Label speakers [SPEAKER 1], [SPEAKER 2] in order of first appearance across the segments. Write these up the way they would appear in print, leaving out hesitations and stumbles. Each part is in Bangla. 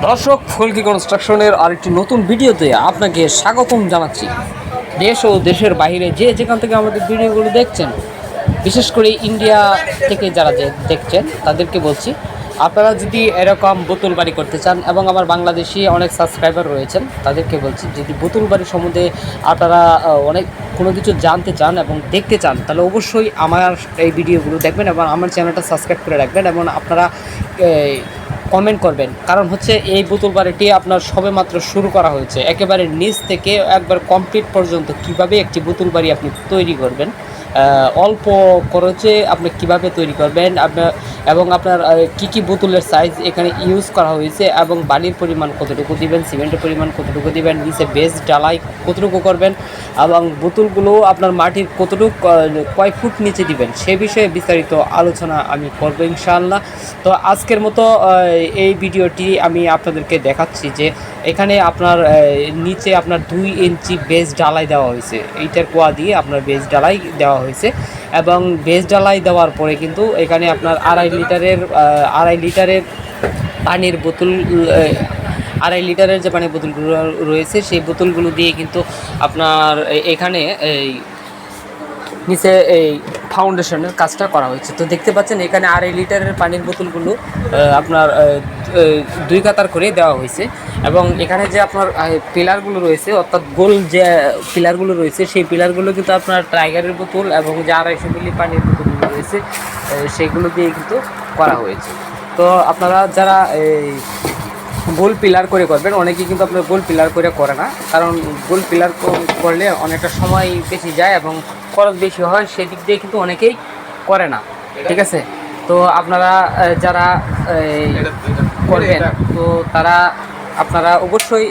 [SPEAKER 1] দর্শক, ফুলকি কনস্ট্রাকশনের আরেকটি নতুন ভিডিওতে আপনাকে স্বাগতম জানাচ্ছি। দেশ ও দেশের বাইরে যে যেখান থেকে আমাদের ভিডিওগুলো দেখছেন, বিশেষ করে ইন্ডিয়া থেকে যারা দেখছেন তাদেরকে বলছি, আপনারা যদি এরকম বোতল বাড়ি করতে চান এবং আমার বাংলাদেশি অনেক সাবস্ক্রাইবার রয়েছেন তাদেরকে বলছি, যদি বোতল বাড়ি সম্বন্ধে আপনারা অনেক কোনো কিছু জানতে চান এবং দেখতে চান, তাহলে অবশ্যই আমার এই ভিডিওগুলো দেখবেন এবং আমার চ্যানেলটা সাবস্ক্রাইব করে রাখবেন এবং আপনারা কমেন্ট করবেন। কারণ হচ্ছে এই বোতল বাড়িটি আপনার সবেমাত্র শুরু করা হয়েছে, একেবারে নিচ থেকে একবার কমপ্লিট পর্যন্ত কিভাবে একটি বোতল বাড়ি আপনি তৈরি করবেন, অল্প খরচে আপনি কিভাবে তৈরি করবেন আপনার, এবং আপনার কী কী বোতলের সাইজ এখানে ইউজ করা হয়েছে এবং বালির পরিমাণ কতটুকু দিবেন, সিমেন্টের পরিমাণ কতটুকু দিবেন, নিচে বেস ঢালাই কতটুকু করবেন এবং বোতলগুলো আপনার মাটির কতটুকু কয় ফুট নিচে দিবেন সে বিষয়ে বিস্তারিত আলোচনা আমি করব ইনশাআল্লাহ। তো আজকের মতো এই ভিডিওটি আমি আপনাদেরকে দেখাচ্ছি যে এখানে আপনার নিচে আপনার 2 ইঞ্চি বেস ঢালাই দেওয়া হয়েছে, এইটার কোয়া দিয়ে আপনার বেস ঢালাই দেওয়া হয়েছে এবং বেস ঢালাই দেওয়ার পরে কিন্তু এখানে আপনার 2.5 লিটারের পানির বোতল, 2.5 লিটারের যে পানির বোতলগুলো রয়েছে সেই বোতলগুলো দিয়ে কিন্তু আপনার এখানে এই নিচে এই ফাউন্ডেশনের কাজটা করা হয়েছে। তো দেখতে পাচ্ছেন এখানে 2.5 লিটারের পানির বোতলগুলো আপনার 2 কাতার করে দেওয়া হয়েছে এবং এখানে যে আপনার পিলারগুলো রয়েছে, অর্থাৎ গোল যে পিলারগুলো রয়েছে সেই পিলারগুলো কিন্তু আপনার টাইগারের বোতল এবং যে 250 মিলি পানির বোতলগুলো রয়েছে সেগুলো দিয়ে কিন্তু করা হয়েছে। তো আপনারা যারা এই গোল পিলার করে করবেন, অনেকেই কিন্তু আপনার গোল পিলার করে না, কারণ গোল পিলার করলে অনেকটা সময় বেশি যায় এবং খরচ বেশি হয়, সেদিক দিয়ে কিন্তু অনেকেই করে না। ঠিক আছে, তো আপনারা যারা করবেন তো আপনারা অবশ্যই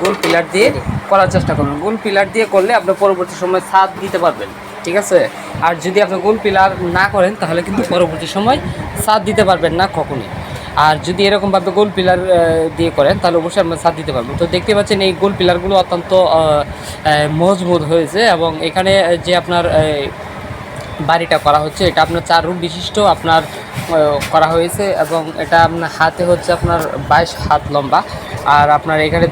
[SPEAKER 1] গোল পিলার দিয়ে করার চেষ্টা করবেন। গোল পিলার দিয়ে করলে আপনার পরবর্তী সময় ছাদ দিতে পারবেন। ঠিক আছে, আর যদি আপনি গোল পিলার না করেন তাহলে কিন্তু পরবর্তী সময় ছাদ দিতে পারবেন না কখনই। আর যদি এরকমভাবে গোল পিলার দিয়ে করেন তাহলে অবশ্যই আমরা ছাদ দিতে পারবো। তো দেখতে পাচ্ছেন এই গোল পিলারগুলো অত্যন্ত মজবুত হয়েছে এবং এখানে যে আপনার বাড়িটা করা হচ্ছে এটা আপনার 4 রুম বিশিষ্ট আপনার করা হয়েছে এবং এটা আপনার হাতে হচ্ছে আপনার 22 হাত লম্বা, আর আপনার এখানে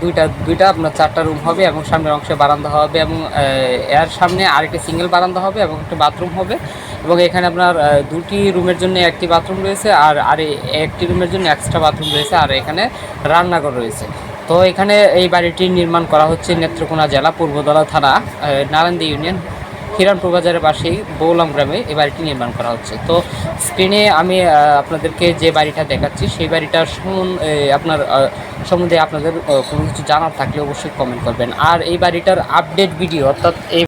[SPEAKER 1] দুইটা আপনার 4টা রুম হবে এবং সামনের অংশে বারান্দা হবে এবং এর সামনে আরেকটি সিঙ্গেল বারান্দা হবে এবং একটা বাথরুম হবে এবং এখানে আপনার 2টি রুমের জন্য একটি বাথরুম রয়েছে আর একটি রুমের জন্য এক্সট্রা বাথরুম রয়েছে আর এখানে রান্নাঘর রয়েছে। তো এখানে এই বাড়িটি নির্মাণ করা হচ্ছে নেত্রকোনা জেলা পূর্বদলা থানা নারায়ণদী ইউনিয়ন হিরানপুর বাজারের পাশেই বৌলাম গ্রামে এই বাড়িটি নির্মাণ করা হচ্ছে। তো স্ক্রিনে আমি আপনাদেরকে যে বাড়িটা দেখাচ্ছি সেই বাড়িটার আপনার সম্বন্ধে আপনাদের কোনো কিছু জানার থাকলে অবশ্যই কমেন্ট করবেন। আর এই বাড়িটার আপডেট ভিডিও, অর্থাৎ এই